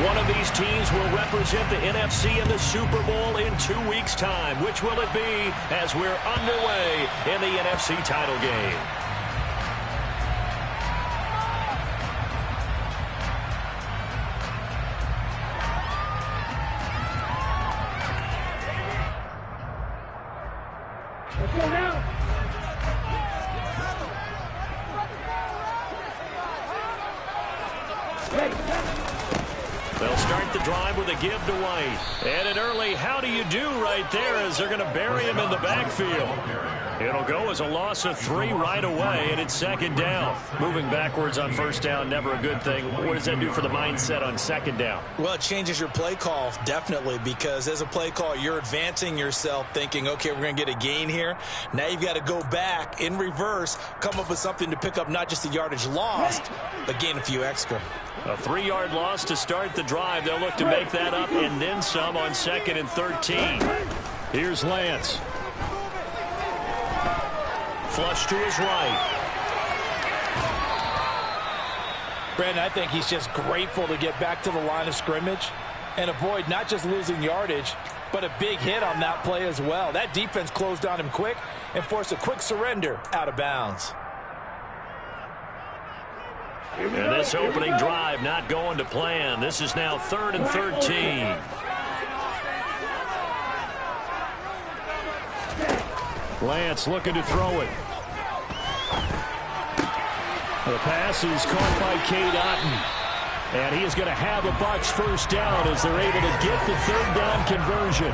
One of these teams will represent the NFC in the Super Bowl in 2 weeks' time. Which will it be as we're underway in the NFC title game? Let's go now. They'll start the drive with a give to White. And an early how do you do right there as they're going to bury him in the backfield. It'll go as a loss of 3 right away, and it's second down. Moving backwards on first down, never a good thing. What does that do for the mindset on second down? Well, it changes your play call, definitely, because as a play call, you're advancing yourself thinking, okay, we're going to get a gain here. Now you've got to go back in reverse, come up with something to pick up not just the yardage lost, but gain a few extra. A 3-yard loss to start the drive. They'll look to make that up and then some on 2nd and 13. Here's Lance. Flush to his right. Brandon, I think he's just grateful to get back to the line of scrimmage and avoid not just losing yardage, but a big hit on that play as well. That defense closed on him quick and forced a quick surrender out of bounds. And this opening drive not going to plan. This is now 3rd and 13. Lance looking to throw it. The pass is caught by Cade Otton. And he is going to have a Bucs first down as they're able to get the 3rd down conversion.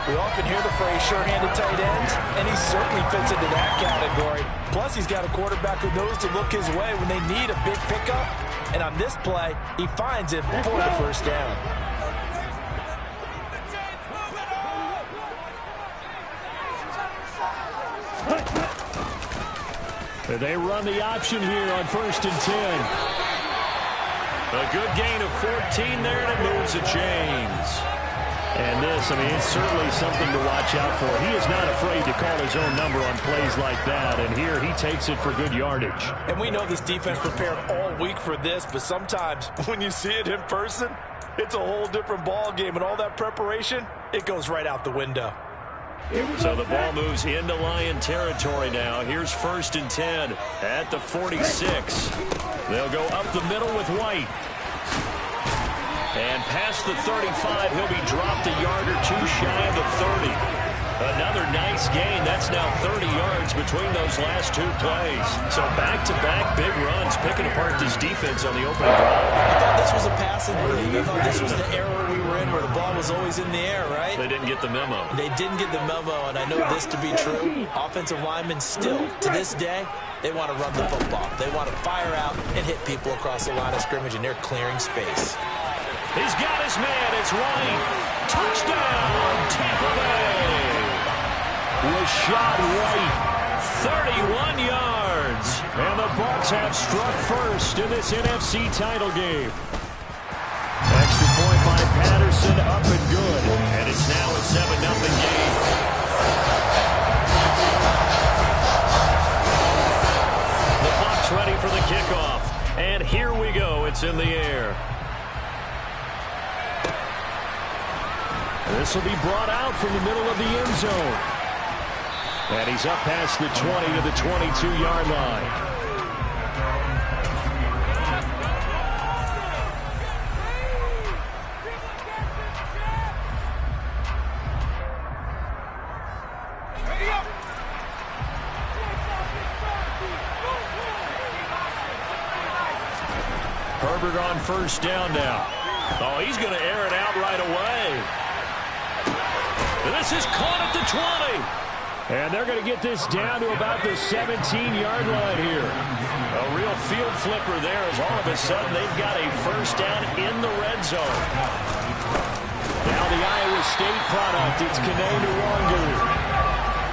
We often hear the phrase sure-handed tight ends, and he certainly fits into that category. Plus, he's got a quarterback who knows to look his way when they need a big pickup. And on this play, he finds it for the first down. They run the option here on 1st and 10. A good gain of 14 there, and it moves the chains. And this, I mean, it's certainly something to watch out for. He is not afraid to call his own number on plays like that, and here he takes it for good yardage. And we know this defense prepared all week for this, but sometimes when you see it in person, it's a whole different ball game, and all that preparation, it goes right out the window. So the ball moves into Lion territory now. Here's 1st and 10 at the 46. They'll go up the middle with White. And past the 35, he'll be dropped a yard or two shy of the 30. Another nice gain. That's now 30 yards between those last 2 plays. So back-to-back big runs, picking apart this defense on the opening drive. I thought this was a passing league. I thought this was the era we were in where the ball was always in the air, right? They didn't get the memo. They didn't get the memo, and I know this to be true. Offensive linemen still, to this day, they want to run the football. They want to fire out and hit people across the line of scrimmage, and they're clearing space. He's got his man. It's White. Touchdown, Tampa Bay. Rashad White, 31 yards. And the Bucs have struck first in this NFC title game. Extra point by Patterson, up and good. And it's now a 7-0 game. The Bucs ready for the kickoff. And here we go. It's in the air. This will be brought out from the middle of the end zone. And he's up past the 20 to the 22-yard line. Herbert on first down now. Oh, he's going to air it out right away. This is caught at the 20. And they're going to get this down to about the 17-yard line here. A real field flipper there as all of a sudden they've got a first down in the red zone. Now the Iowa State product, it's Kene Nwangwu.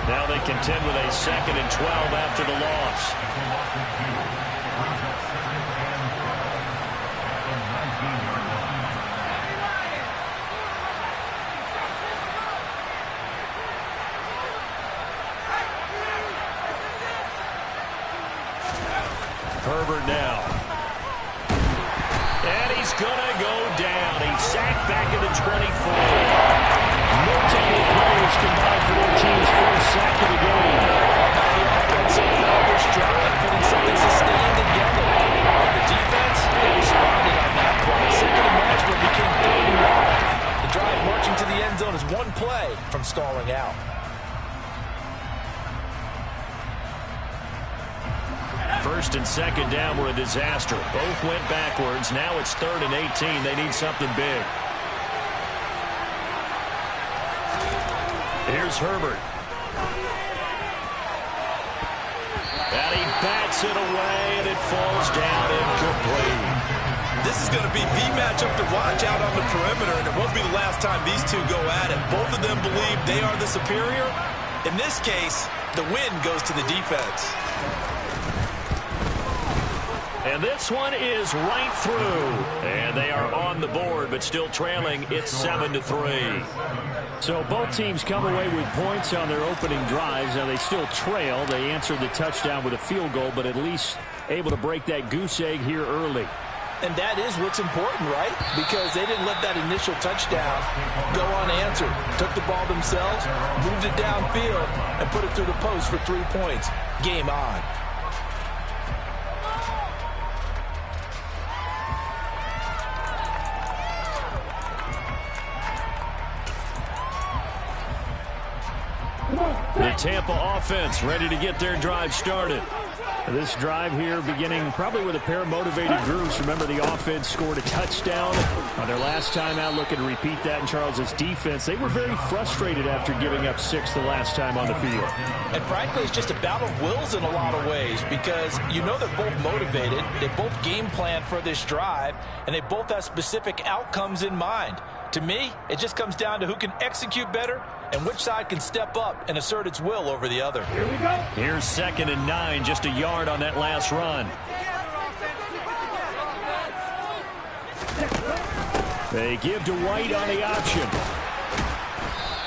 Now they contend with a 2nd and 12 after the loss. Herbert now. And he's going to go down. back into 24. Multiple players combined for their team's first sack of the game. The offense throughout this drive, putting something sustained together. And the defense, they responded on that play. Second and management became 3rd and 1. The drive marching to the end zone is one play from stalling out. First and second down were a disaster. Both went backwards. Now it's 3rd and 18. They need something big. Here's Herbert. And he bats it away, and it falls down incomplete. This is going to be the matchup to watch out on the perimeter, and it won't be the last time these two go at it. Both of them believe they are the superior. In this case, the win goes to the defense. And this one is right through. And they are on the board, but still trailing. It's 7-3. So both teams come away with points on their opening drives. Now they still trail. They answered the touchdown with a field goal, but at least able to break that goose egg here early. And that is what's important, right? Because they didn't let that initial touchdown go unanswered. Took the ball themselves, moved it downfield, and put it through the post for 3 points. Game on. The Tampa offense ready to get their drive started. This drive here beginning probably with a pair of motivated groups. Remember, the offense scored a touchdown on their last time out, looking to repeat that in Charles's defense. They were very frustrated after giving up 6 the last time on the field. And frankly, it's just a battle of wills in a lot of ways, because you know they're both motivated, they both game plan for this drive, and they both have specific outcomes in mind. To me, it just comes down to who can execute better and which side can step up and assert its will over the other. Here we go. Here's 2nd and 9, just a yard on that last run. They give to White on the option.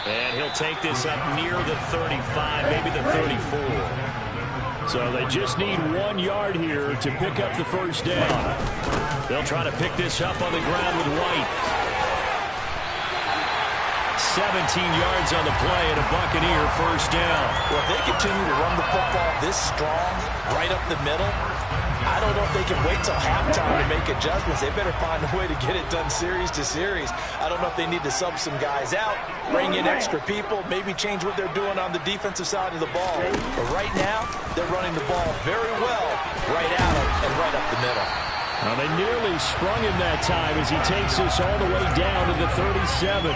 And he'll take this up near the 35, maybe the 34. So they just need 1 yard here to pick up the first down. They'll try to pick this up on the ground with White. 17 yards on the play and a Buccaneer first down. Well, if they continue to run the football this strong, right up the middle, I don't know if they can wait till halftime to make adjustments. They better find a way to get it done series to series. I don't know if they need to sub some guys out, bring in extra people, maybe change what they're doing on the defensive side of the ball. But right now, they're running the ball very well right out and right up the middle. Well, they nearly sprung him that time as he takes this all the way down to the 37.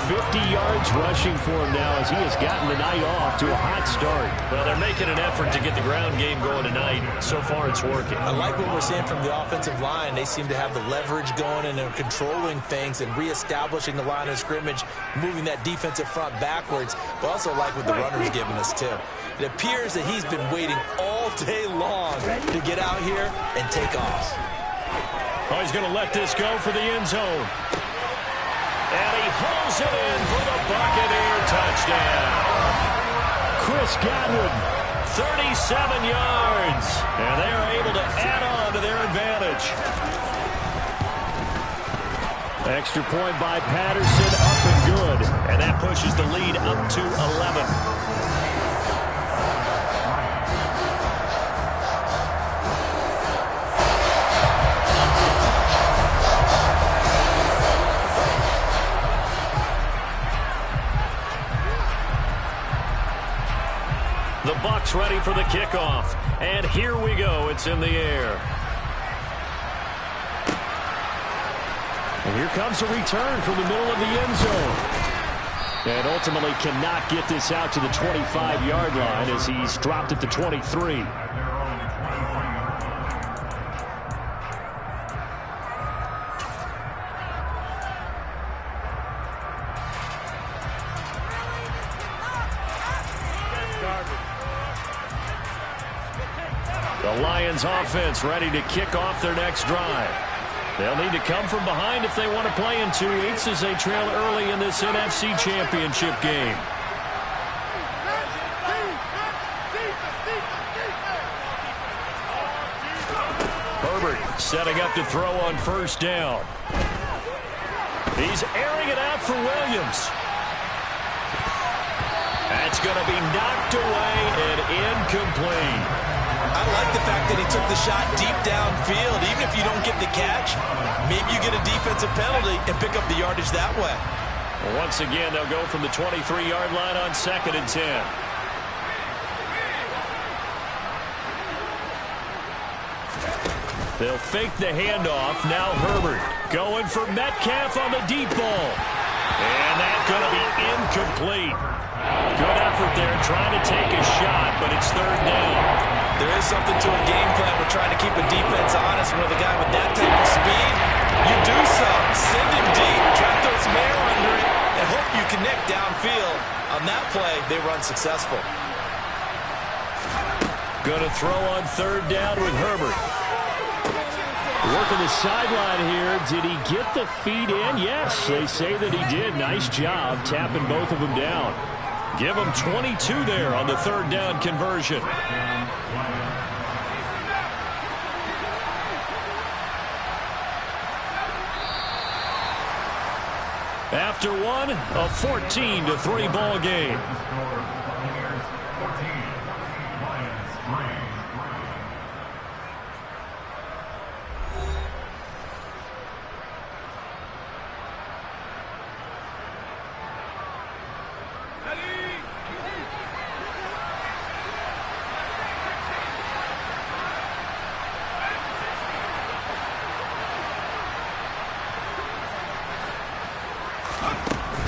50 yards rushing for him now as he has gotten the night off to a hot start. Well, they're making an effort to get the ground game going tonight. So far, it's working. I like what we're seeing from the offensive line. They seem to have the leverage going and they're controlling things and reestablishing the line of scrimmage, moving that defensive front backwards. But also like what the runner's giving us, too. It appears that he's been waiting all day long to get out here and take off. Oh, he's going to let this go for the end zone. And he hauls it in for the Buccaneer touchdown. Chris Godwin, 37 yards. And they are able to add on to their advantage. Extra point by Patterson, up and good. And that pushes the lead up to 11. The Bucs ready for the kickoff. And here we go. It's in the air. And here comes a return from the middle of the end zone. And ultimately cannot get this out to the 25-yard line as he's dropped at the 23. The Lions offense ready to kick off their next drive. They'll need to come from behind if they want to play in 2 weeks as they trail early in this NFC Championship game. Herbert setting up to throw on first down. He's airing it out for Williams. That's going to be knocked away and incomplete. I like the fact that he took the shot deep downfield. Even if you don't get the catch, maybe you get a defensive penalty and pick up the yardage that way. Well, once again, they'll go from the 23-yard line on 2nd and 10. They'll fake the handoff. Now Herbert going for Metcalf on the deep ball. And that's going to be incomplete. Good effort there trying to take a shot, but it's 3rd down. There is something to a game plan. We're trying to keep a defense honest. With a guy with that type of speed, you do so. Send him deep, try to throw some air under it, and hope you connect downfield. On that play, they run successful. Going to throw on 3rd down with Herbert. Working the sideline here. Did he get the feet in? Yes, they say that he did. Nice job tapping both of them down. Give him 22 there on the 3rd down conversion. After one, a 14-3 ball game.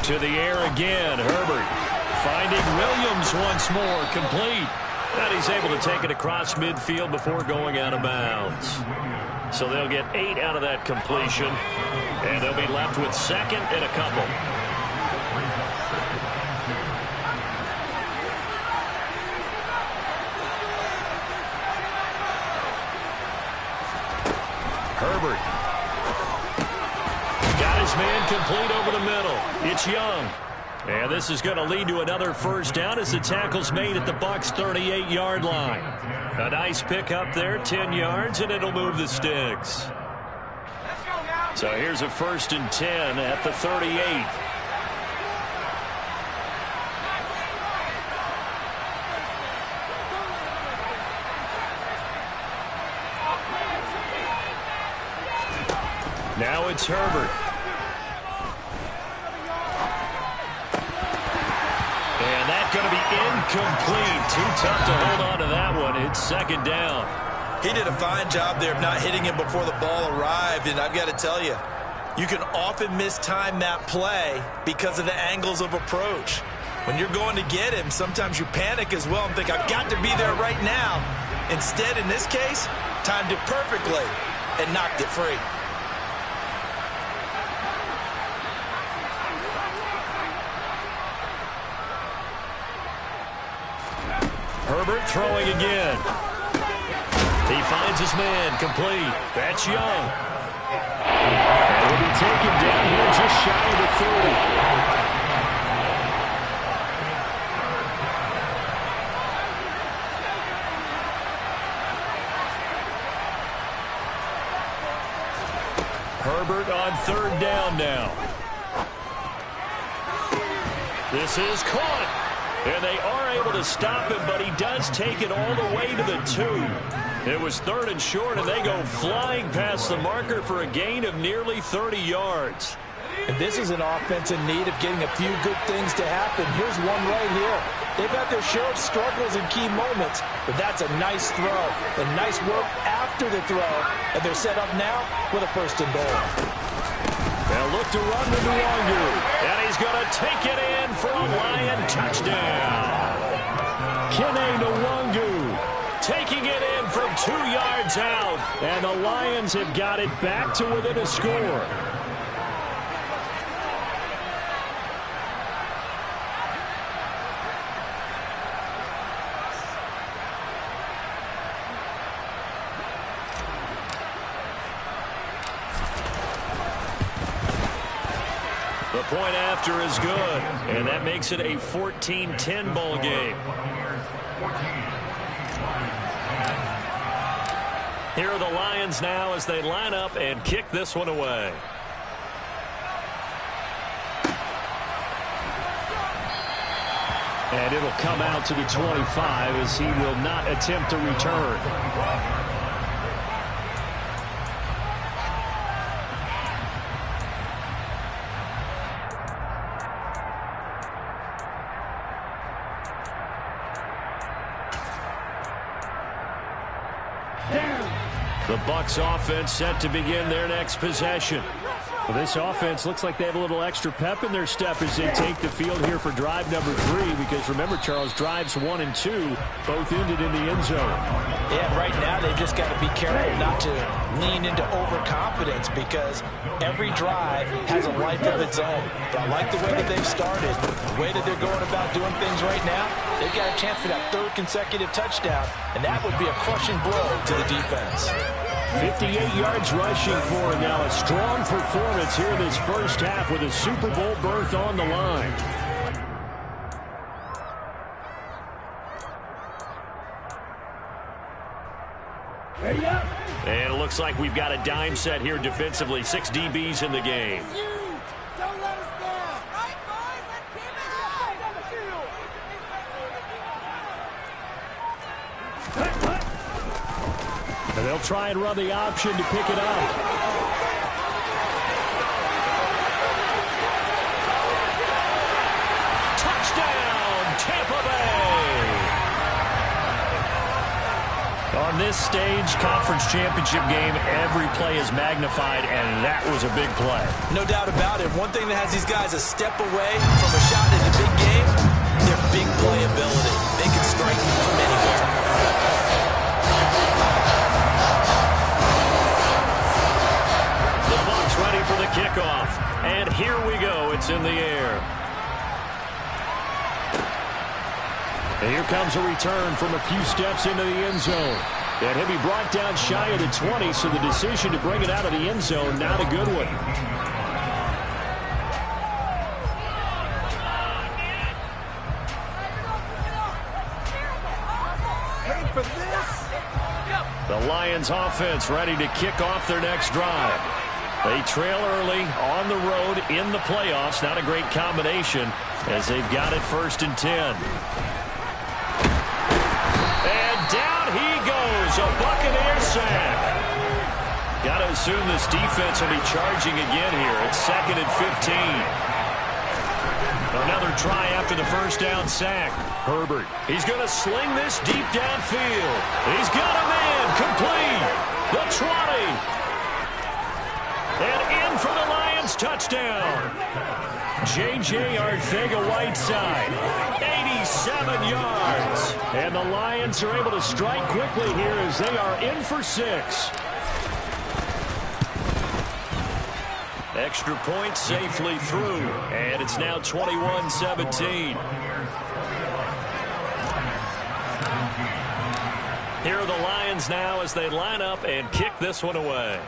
To the air again, Herbert finding Williams once more, complete. And he's able to take it across midfield before going out of bounds. So they'll get 8 out of that completion, and they'll be left with 2nd and a couple. Herbert. Man complete over the middle. It's Young. And this is going to lead to another 1st down as the tackle's made at the Bucs' 38-yard line. A nice pickup there, 10 yards, and it'll move the sticks. So here's a 1st and 10 at the 38. Now it's Herbert. Going to be incomplete. Too tough to hold on to that one. It's 2nd down. He did a fine job there of not hitting him before the ball arrived, and I've got to tell you, you can often mistime that play because of the angles of approach. When you're going to get him, sometimes you panic as well and think, I've got to be there right now. Instead, in this case, timed it perfectly and knocked it free. Herbert throwing again. He finds his man, complete. That's Young. And will be taken down here just shy of the 30. Herbert on 3rd down now. This is caught. And they are able to stop him, but he does take it all the way to the 2. It was 3rd and short, and they go flying past the marker for a gain of nearly 30 yards. And this is an offense in need of getting a few good things to happen. Here's one right here. They've had their share of struggles in key moments, but that's a nice throw. And nice work after the throw. And they're set up now with a 1st and goal. They'll look to run with Nwangu, and he's going to take it in for a Lion touchdown. Kene Nwangu taking it in from 2 yards out, and the Lions have got it back to within a score. The point after is good, and that makes it a 14-10 ball game. Here are the Lions now as they line up and kick this one away. And it'll come out to the 25 as he will not attempt to return. The Bucs offense set to begin their next possession. Well, this offense looks like they have a little extra pep in their step as they take the field here for drive number 3, because remember, Charles, drives 1 and 2 both ended in the end zone. Yeah, right now they've just got to be careful not to lean into overconfidence, because every drive has a life of its own. I like the way that they've started, the way that they're going about doing things right now. They've got a chance for that 3rd consecutive touchdown, and that would be a crushing blow to the defense. 58 yards rushing for him now. A strong performance here in this first half with a Super Bowl berth on the line. And it looks like we've got a dime set here defensively. 6 DBs in the game. Don't let us down. Right, boys? Let's keep it up. And they'll try and run the option to pick it up. Touchdown, Tampa Bay! On this stage, conference championship game, every play is magnified, and that was a big play. No doubt about it. One thing that has these guys a step away from a shot in a big game, their big playability. They can strike from anywhere. Ready for the kickoff. And here we go. It's in the air. And here comes a return from a few steps into the end zone. And he'll be brought down shy of the 20, so the decision to bring it out of the end zone, not a good one. The Lions offense ready to kick off their next drive. They trail early on the road in the playoffs. Not a great combination as they've got it 1st and 10. And down he goes. A Buccaneers sack. Got to assume this defense will be charging again here. It's 2nd and 15. Another try after the first down sack. Herbert. He's going to sling this deep downfield. He's got a man complete. The 20. And in for the Lions touchdown. J.J. Arcega-Whiteside, 87 yards. And the Lions are able to strike quickly here as they are in for 6. Extra point safely through. And it's now 21-17. Here are the Lions now as they line up and kick this one away.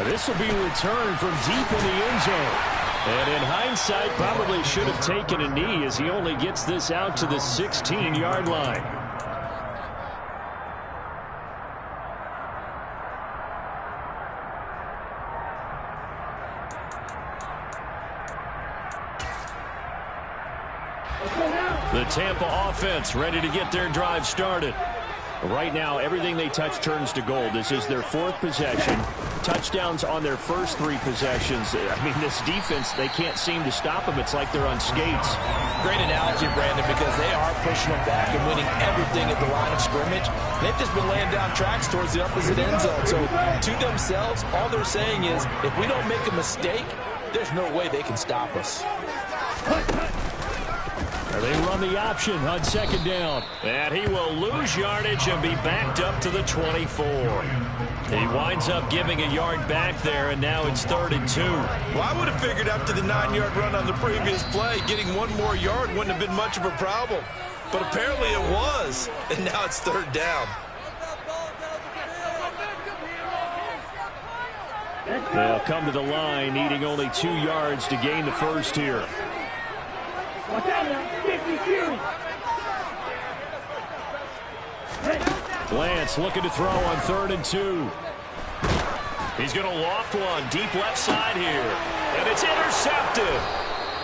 This will be returned from deep in the end zone. And in hindsight, probably should have taken a knee as he only gets this out to the 16-yard line. The Tampa offense ready to get their drive started. Right now, everything they touch turns to gold. This is their 4th possession. Touchdowns on their first 3 possessions. I mean, this defense, they can't seem to stop them. It's like they're on skates. Great analogy, Brandon, because they are pushing them back and winning everything at the line of scrimmage. They've just been laying down tracks towards the opposite end zone. So to themselves, all they're saying is, if we don't make a mistake, there's no way they can stop us. They run the option on 2nd down. And he will lose yardage and be backed up to the 24. He winds up giving a yard back there, and now it's 3rd and 2. Well, I would have figured after the 9-yard run on the previous play, getting 1 more yard wouldn't have been much of a problem. But apparently it was, and now it's 3rd down. They'll come to the line, needing only 2 yards to gain the first here. Lance looking to throw on 3rd and 2. He's going to loft one deep left side here. And it's intercepted.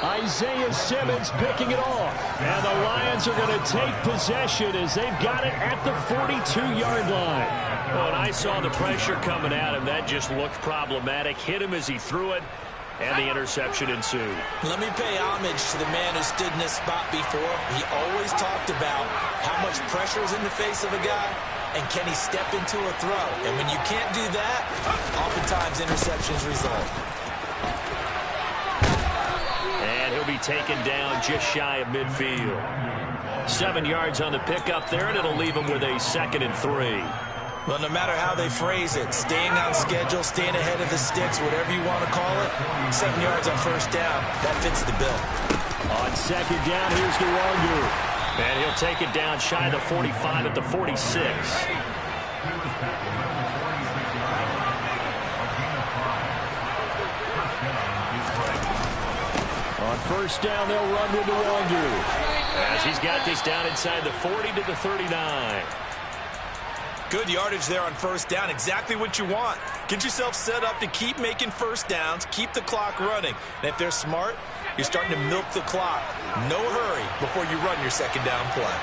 Isaiah Simmons picking it off. And the Lions are going to take possession as they've got it at the 42-yard line. Well, and I saw the pressure coming at him. That just looked problematic. Hit him as he threw it, and the interception ensued. Let me pay homage to the man who stood in this spot before. He always talked about how much pressure is in the face of a guy, and can he step into a throw. And when you can't do that, oftentimes interceptions result. And he'll be taken down just shy of midfield. 7 yards on the pickup there, and it'll leave him with a 2nd and 3. Well, no matter how they phrase it, staying on schedule, staying ahead of the sticks, whatever you want to call it, 7 yards on first down, that fits the bill. On 2nd down, here's Nwangu. And he'll take it down shy of the 45 at the 46. On first down, they'll run with Nwangu. As he's got this down inside the 40 to the 39. Good yardage there on first down. Exactly what you want. Get yourself set up to keep making first downs, keep the clock running. And if they're smart, you're starting to milk the clock. No hurry before you run your 2nd down play.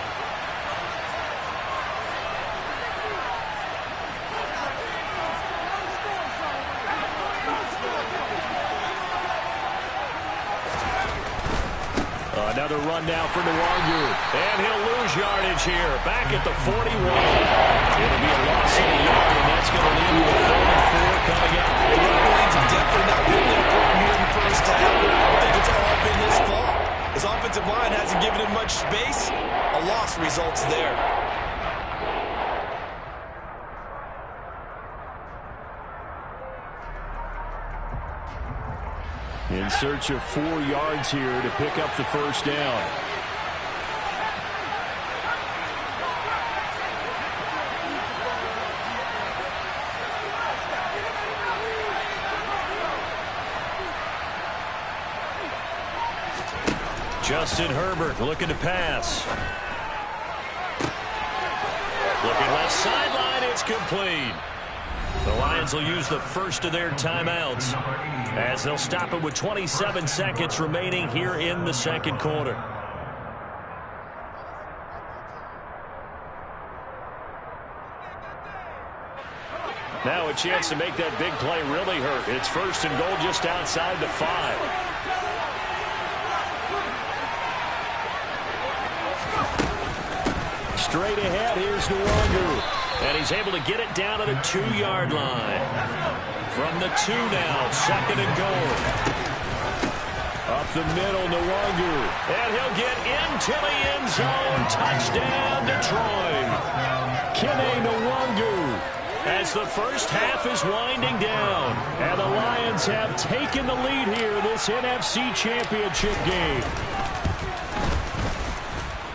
Another run now for Nwangu. And he'll lose yardage here. Back at the 41. It'll be a loss of a yard, and that's going to lead to 3rd and 4 coming up. The running lanes have definitely not been there for him here in the first half. I don't think it's all been his fault. His offensive line hasn't given him much space. A loss results there. In search of 4 yards here to pick up the first down. Justin Herbert looking to pass. Looking left sideline, it's complete. The Lions will use the first of their timeouts as they'll stop it with 27 seconds remaining here in the 2nd quarter. Now a chance to make that big play really hurt. It's 1st and goal just outside the 5. Straight ahead, here's Nwangu. And he's able to get it down to the 2-yard line. From the 2 now, 2nd and goal. Up the middle, Nwangu. And he'll get into the end zone. Touchdown, Detroit. Kene Nwangu. As the first half is winding down. And the Lions have taken the lead here in this NFC Championship game.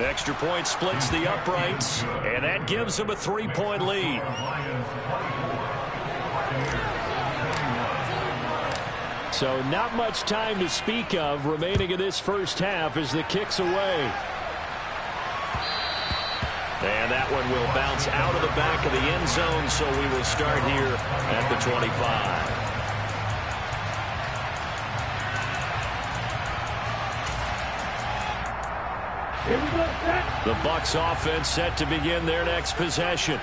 Extra point splits the uprights, and that gives them a 3-point lead. So not much time to speak of remaining in this first half as the kick's away. And that one will bounce out of the back of the end zone, so we will start here at the 25. The Bucs offense set to begin their next possession.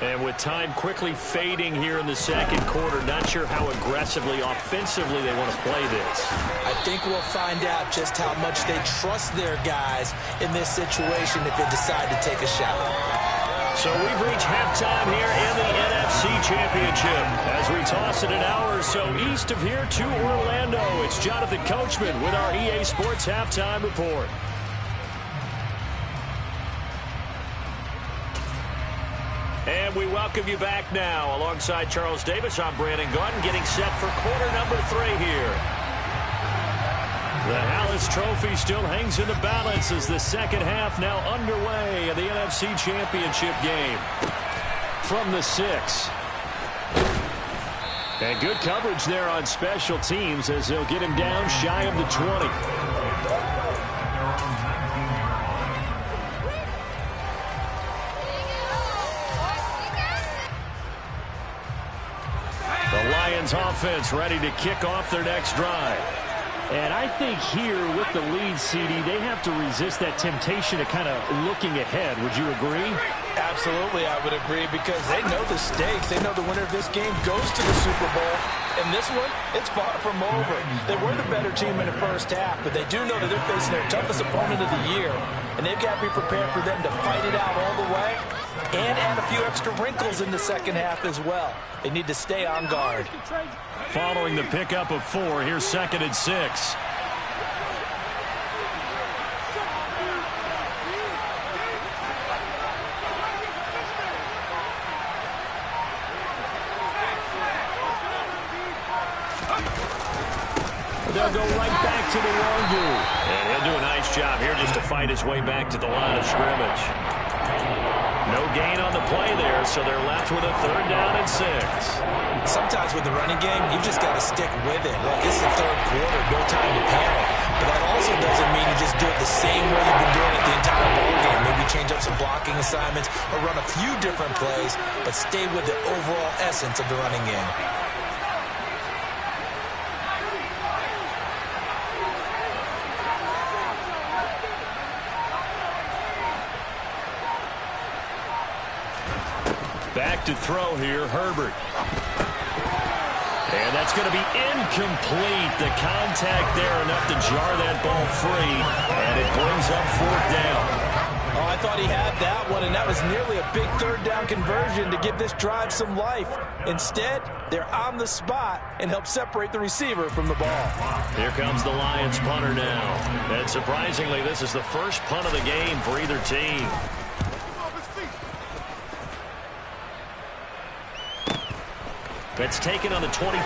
And with time quickly fading here in the 2nd quarter, not sure how aggressively, offensively they want to play this. I think we'll find out just how much they trust their guys in this situation if they decide to take a shot. So we've reached halftime here in the NFC Championship. As we toss it an hour or so east of here to Orlando, it's Jonathan Coachman with our EA Sports Halftime Report. And we welcome you back now. Alongside Charles Davis, I'm Brandon Gaudin, getting set for quarter number 3 here. The Hallis Trophy still hangs in the balance as the 2nd half now underway in the NFC Championship game. From the 6. And good coverage there on special teams as they'll get him down shy of the 20. Lions offense ready to kick off their next drive. And I think here with the lead, CD, they have to resist that temptation of kind of looking ahead. Would you agree? Absolutely, I would agree, because they know the stakes. They know the winner of this game goes to the Super Bowl. And this one, it's far from over. They were the better team in the first half, but they do know that they're facing their toughest opponent of the year. And they've got to be prepared for them to fight it out all the way and add a few extra wrinkles in the second half as well. They need to stay on guard. Following the pickup of 4, here's 2nd and 6. They'll go right back to the Wazoo. And he'll do a nice job here just to fight his way back to the line of scrimmage. No gain on the play there, so they're left with a 3rd down and 6. Sometimes with the running game, you've just got to stick with it. Look, this is the 3rd quarter, no time to panic. But that also doesn't mean you just do it the same way you've been doing it the entire ball game. Maybe change up some blocking assignments or run a few different plays, but stay with the overall essence of the running game. Back to throw here, Herbert. And that's going to be incomplete. The contact there enough to jar that ball free, and it brings up 4th down. Oh, I thought he had that one, and that was nearly a big 3rd down conversion to give this drive some life. Instead, they're on the spot and help separate the receiver from the ball. Here comes the Lions punter now. And surprisingly, this is the first punt of the game for either team. It's taken on the 25.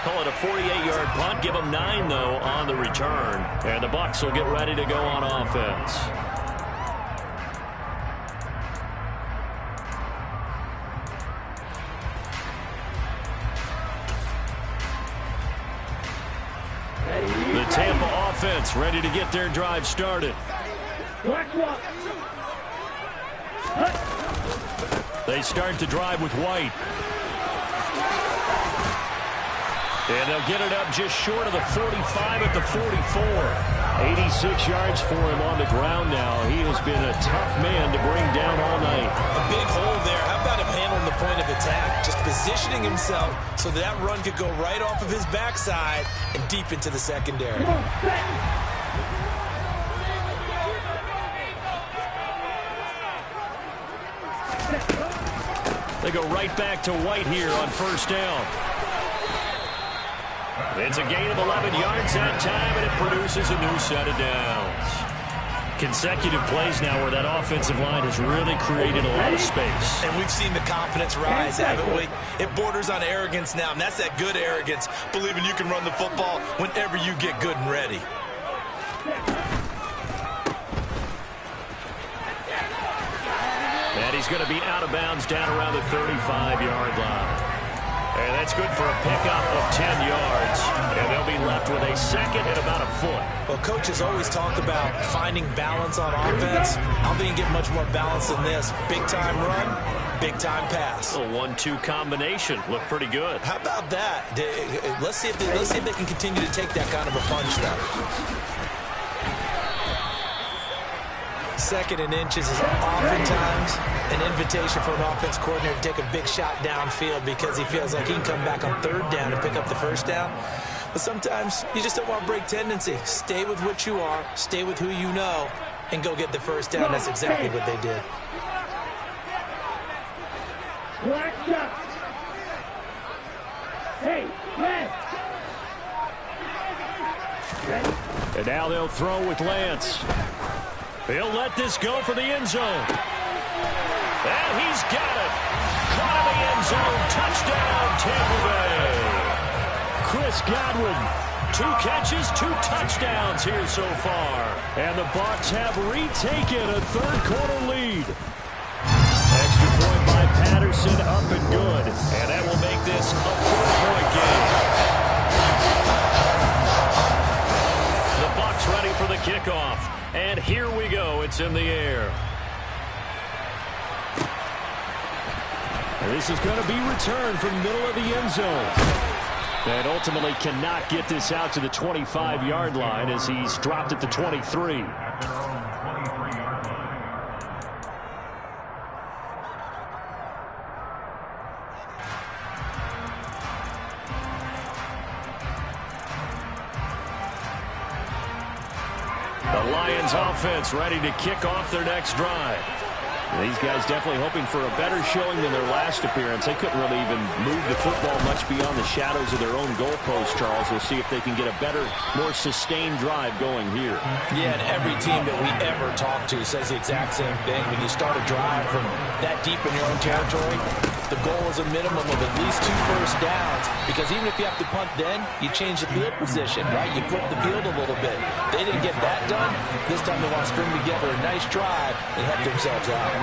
Call it a 48-yard punt. Give them 9, though, on the return. And the Bucs will get ready to go on offense. The Tampa offense ready to get their drive started. They start to drive with White. And they'll get it up just short of the 45 at the 44. 86 yards for him on the ground now. He has been a tough man to bring down all night. A big hole there. How about him handling the point of attack? Just positioning himself so that run could go right off of his backside and deep into the secondary. They go right back to White here on 1st down. It's a gain of 11 yards that time, and it produces a new set of downs. Consecutive plays now where that offensive line has really created a lot of space. And we've seen the confidence rise, haven't we? It borders on arrogance now, and that's that good arrogance, believing you can run the football whenever you get good and ready. And he's going to be out of bounds down around the 35-yard line. And that's good for a pickup of 10 yards. And they'll be left with a 2nd and about a foot. Well, coaches always talk about finding balance on offense. I don't think you get much more balance than this. Big-time run, big-time pass. A 1-2 combination. Looked pretty good. How about that? Let's see if they can continue to take that kind of a punch now. 2nd and inches is oftentimes an invitation for an offense coordinator to take a big shot downfield because he feels like he can come back on 3rd down and pick up the 1st down. But sometimes you just don't want to break tendency. Stay with what you are, stay with who you know, and go get the 1st down. That's exactly what they did. And now they'll throw with Lance. He'll let this go for the end zone. And he's got it. Caught in the end zone. Touchdown, Tampa Bay. Chris Godwin, 2 catches, 2 touchdowns here so far. And the Bucs have retaken a 3rd quarter lead. Extra point by Patterson, up and good. And that will make this a 4-point game. The Bucs ready for the kickoff. And here we go. It's in the air. And this is going to be returned from the middle of the end zone. And ultimately cannot get this out to the 25-yard line as he's dropped at the 23. The Lions offense ready to kick off their next drive. These guys definitely hoping for a better showing than their last appearance. They couldn't really even move the football much beyond the shadows of their own goalpost, Charles. We'll see if they can get a better, more sustained drive going here. Yeah, and every team that we ever talk to says the exact same thing. When you start a drive from that deep in your own territory, the goal is a minimum of at least 2 first downs, because even if you have to punt then, you change the field position, right? You flip the field a little bit. They didn't get that done. This time they want to string together a nice drive and help themselves out.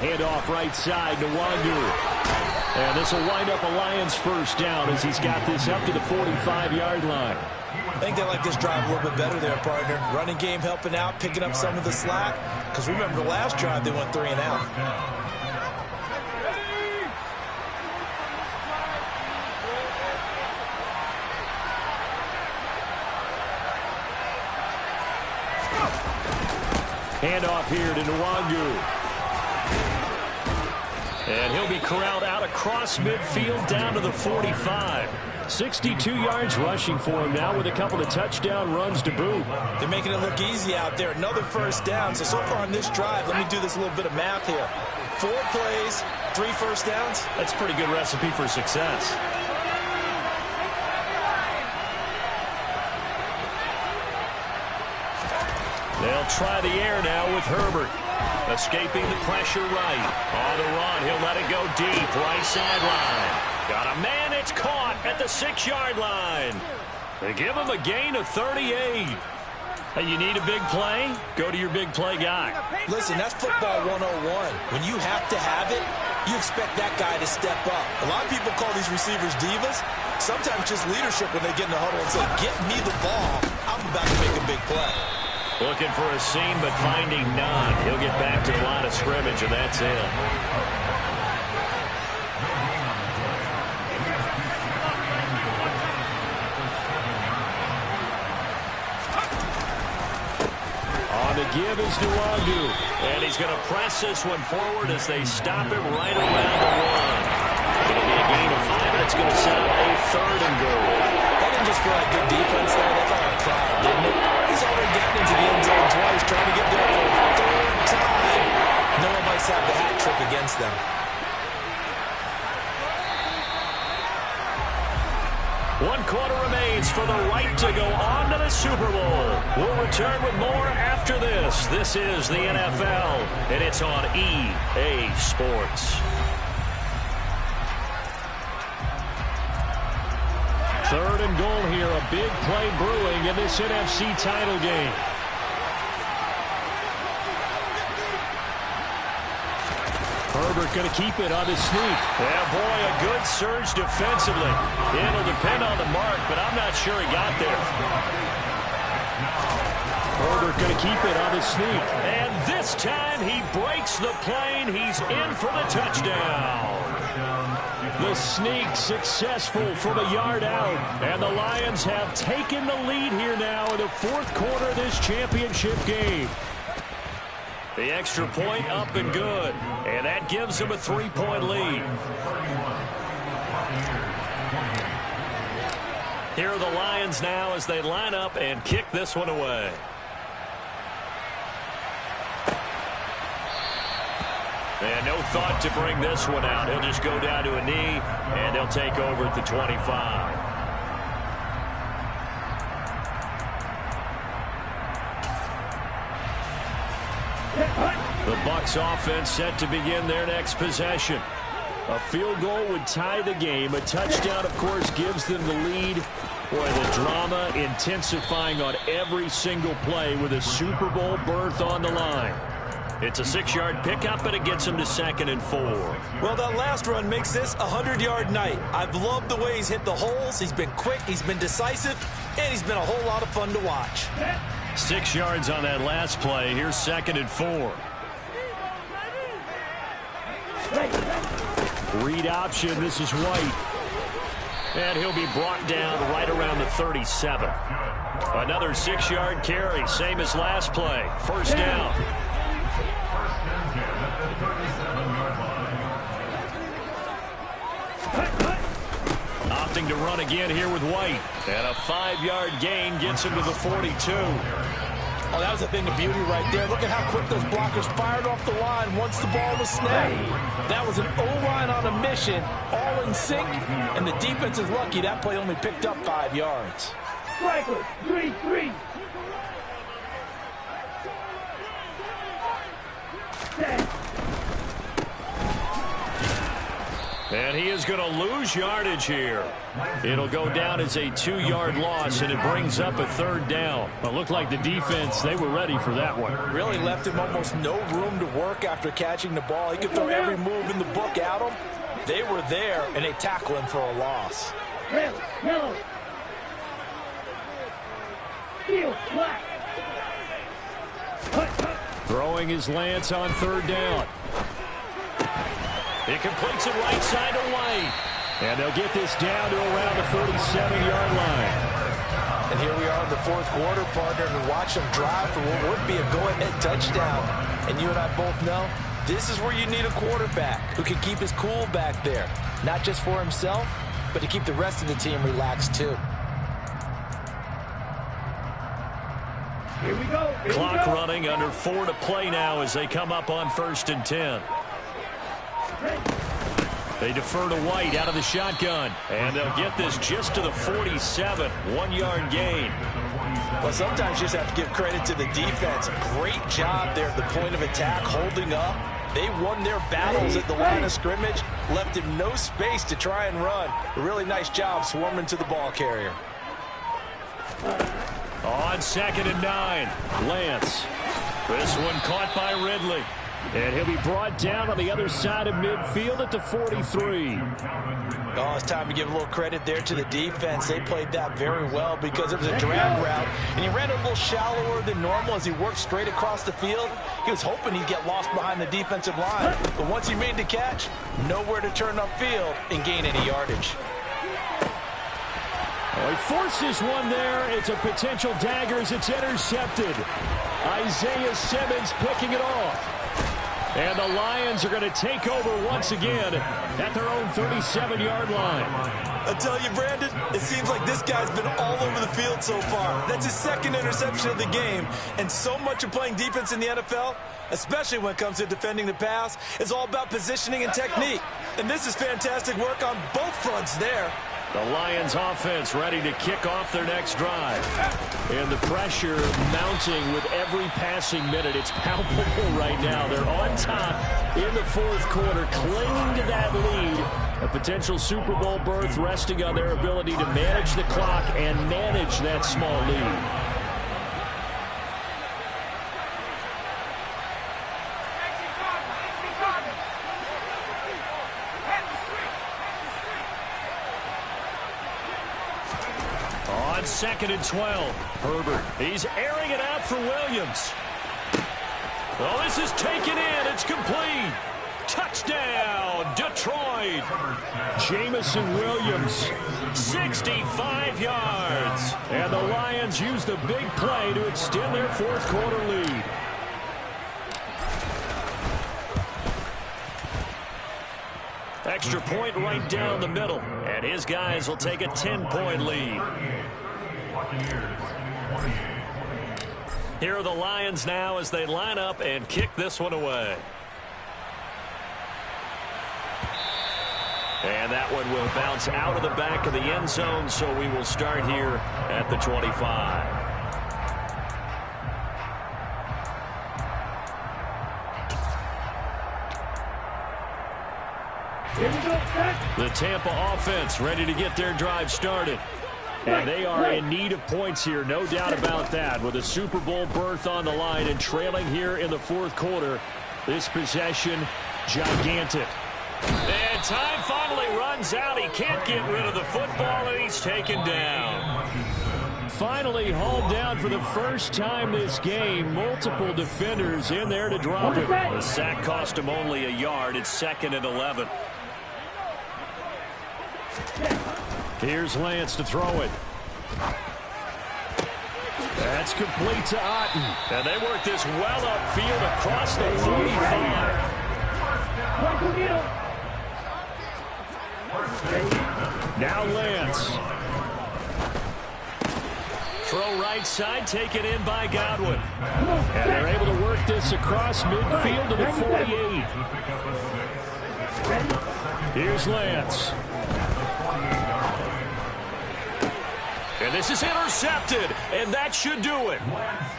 Handoff right side to Wandu. And this will wind up a Lions first down as he's got this up to the 45-yard line. I think they like this drive a little bit better there, partner. Running game helping out, picking up some of the slack. Because remember the last drive, they went 3 and out. Handoff here to Nwangu. And he'll be corralled out across midfield down to the 45. 62 yards rushing for him now with a couple of touchdown runs to boot. They're making it look easy out there. Another first down. So far on this drive, let me do this little bit of math here. 4 plays, 3 first downs. That's a pretty good recipe for success. They'll try the air now with Herbert. Escaping the pressure right. On the run, he'll let it go deep. Right sideline. Got a man, it's caught at the 6-yard line. They give him a gain of 38. Hey, you need a big play? Go to your big play guy. Listen, that's football 101. When you have to have it, you expect that guy to step up. A lot of people call these receivers divas. Sometimes just leadership when they get in the huddle and say, get me the ball. I'm about to make a big play. Looking for a seam, but finding none. He'll get back to the line of scrimmage, and that's it. On the give is Nwangu. And he's going to press this one forward as they stop him right around the 1. Going to be a gain of 5, and it's going to set up a 3rd and goal. That didn't just feel like good defense there. That's all pride, didn't it? He's already gotten into the end zone twice, trying to get there for a 3rd time. No one might have the hat trick against them. One quarter remains for the right to go on to the Super Bowl. We'll return with more after this. This is the NFL, and it's on EA Sports. 3rd and goal here, a big play brewing in this NFC title game. Herbert going to keep it on his sneak. Yeah, boy, a good surge defensively. It'll depend on the mark, but I'm not sure he got there. Herbert going to keep it on his sneak. And this time he breaks the plane. He's in for the touchdown. The sneak successful from a yard out. And the Lions have taken the lead here now in the 4th quarter of this championship game. The extra point up and good. And that gives them a 3-point lead. Here are the Lions now as they line up and kick this one away. And no thought to bring this one out. He'll just go down to a knee, and they'll take over at the 25. The Bucs offense set to begin their next possession. A field goal would tie the game. A touchdown, of course, gives them the lead. Boy, the drama intensifying on every single play with a Super Bowl berth on the line. It's a 6-yard pickup, but it gets him to 2nd and 4. Well, that last run makes this a 100-yard night. I've loved the way he's hit the holes. He's been quick, he's been decisive, and he's been a whole lot of fun to watch. 6 yards on that last play. Here's 2nd and 4. Read option. This is White. And he'll be brought down right around the 37. Another 6-yard carry. Same as last play. First down. Opting to run again here with White. And a 5-yard gain gets him to the 42. Oh, that was a thing of beauty right there. Look at how quick those blockers fired off the line once the ball was snapped. That was an O-line on a mission, all in sync, and the defense is lucky that play only picked up 5 yards. Striker, 3-3. And he is going to lose yardage here. It'll go down as a 2-yard loss, and it brings up a 3rd down. It looked like the defense, they were ready for that one. Really left him almost no room to work after catching the ball. He could throw every move in the book at him. They were there, and they tackle him for a loss. Yellow. Field, black. Throwing his Lance on 3rd down. He completes it right side to White. And they'll get this down to around the 47-yard line. And here we are in the 4th quarter, partner, and watch them drive for what would be a go-ahead touchdown. And you and I both know this is where you need a quarterback who can keep his cool back there. Not just for himself, but to keep the rest of the team relaxed too. Here we go. Clock running, under 4 to play now as they come up on 1st and 10. They defer to White out of the shotgun. And they'll get this just to the 47. 1-yard gain. Well, sometimes you just have to give credit to the defense. Great job there at the point of attack, holding up. They won their battles at the line of scrimmage, left him no space to try and run. A really nice job swarming to the ball carrier. On 2nd and 9, Lance. This one caught by Ridley. And he'll be brought down on the other side of midfield at the 43. Oh, it's time to give a little credit there to the defense. They played that very well because it was a drag route, and he ran a little shallower than normal as he worked straight across the field. He was hoping he'd get lost behind the defensive line, but once he made the catch, nowhere to turn upfield and gain any yardage. Oh, he forces one there. It's a potential dagger as it's intercepted. Isaiah Simmons picking it off. And the Lions are going to take over once again at their own 37-yard line. I tell you, Brandon, it seems like this guy's been all over the field so far. That's his 2nd interception of the game. And so much of playing defense in the NFL, especially when it comes to defending the pass, is all about positioning and technique. And this is fantastic work on both fronts there. The Lions offense ready to kick off their next drive. And the pressure mounting with every passing minute. It's palpable right now. They're on top in the 4th quarter, clinging to that lead. A potential Super Bowl berth resting on their ability to manage the clock and manage that small lead. On 2nd and 12, Herbert. He's airing it out for Williams. Well, this is taken in. It's complete. Touchdown, Detroit. Jamison Williams, 65 yards. And the Lions use the big play to extend their 4th quarter lead. Extra point right down the middle. And his guys will take a 10-point lead. Here are the Lions now as they line up and kick this one away. And that one will bounce out of the back of the end zone, so we will start here at the 25. The Tampa offense ready to get their drive started. And they are in need of points here, no doubt about that. With a Super Bowl berth on the line and trailing here in the 4th quarter, this possession, gigantic. And time finally runs out. He can't get rid of the football, and he's taken down. finally hauled down for the first time this game. Multiple defenders in there to drop it. The sack cost him only a yard. It's 2nd and 11. Here's Lance to throw it. That's complete to Otten. And they work this well upfield across the 45. Now Lance. Throw right side, taken in by Godwin. And they're able to work this across midfield to the 48. Here's Lance. And this is intercepted, and that should do it.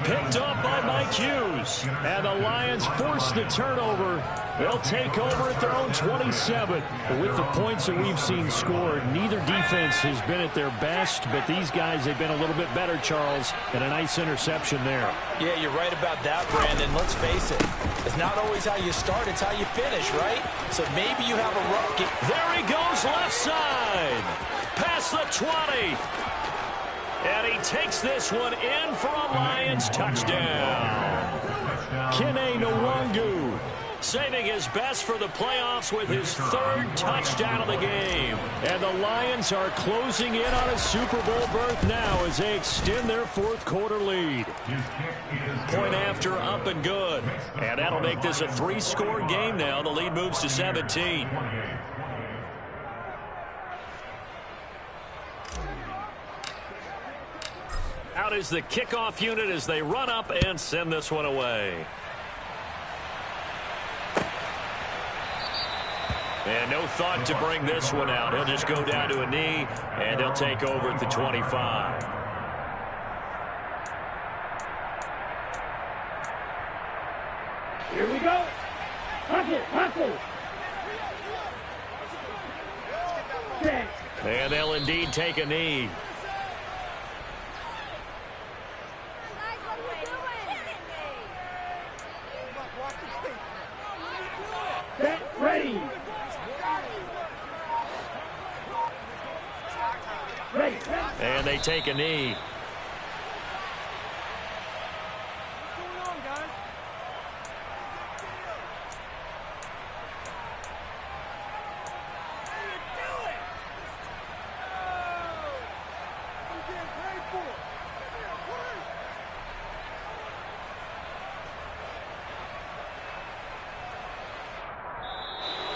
Picked up by Mike Hughes. And the Lions force the turnover. They'll take over at their own 27. But with the points that we've seen scored, neither defense has been at their best, but these guys have been a little bit better, Charles, and a nice interception there. Yeah, you're right about that, Brandon. Let's face it. It's not always how you start, it's how you finish, right? So maybe you have a rough game. There he goes left side. Past the 20. And he takes this one in for a Lions touchdown. Kene Nwangu. Saving his best for the playoffs with his 3rd touchdown of the game. And the Lions are closing in on a Super Bowl berth now as they extend their 4th quarter lead. Point after, up and good. And that'll make this a 3-score game now. The lead moves to 17. Out is the kickoff unit as they run up and send this one away. And no thought to bring this one out. He'll just go down to a knee, and he'll take over at the 25. Here we go. Hustle. And they'll indeed take a knee. Ready. And they take a knee. What's going on, guys? How you doing? I'm getting paid for it.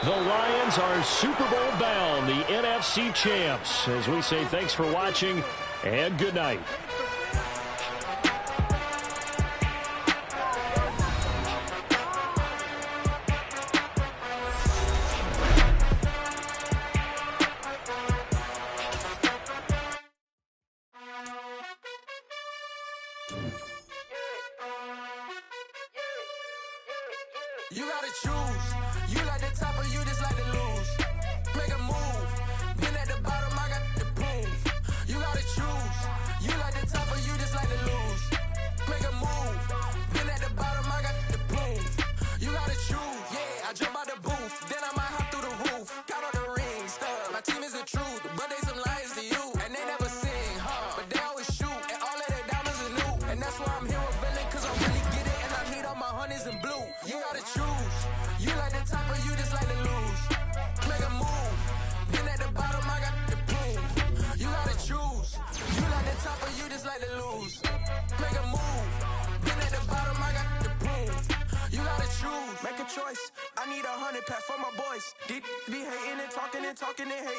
The Lions are Super Bowl bound, the NFC champs. As we say, thanks for watching and good night. You gotta choose. You like the top or you just like to lose. Make a move. Been at the bottom, I got the proof. You gotta choose. You like the top or you just like to lose. Make a move. Been at the bottom, I got the proof. You gotta choose. Yeah, I jump out the booth. Then I might hop through the roof. Got all the rings, stuff. My team is the truth, but they some liars to you. And they never sing, huh? But they always shoot. And all of their diamonds are new. And that's why I'm here with villain, cause I really get it. And I need all my honeys in blue. You gotta choose. You like the top or you just like to lose. Make a move. Been at the bottom, I got the proof. You gotta choose. You like the top or you just like to lose. Make a move. Been at the bottom, I got the proof. You gotta choose. Make a choice. I need 100 pack for my boys. Deep be hating and talking and hating.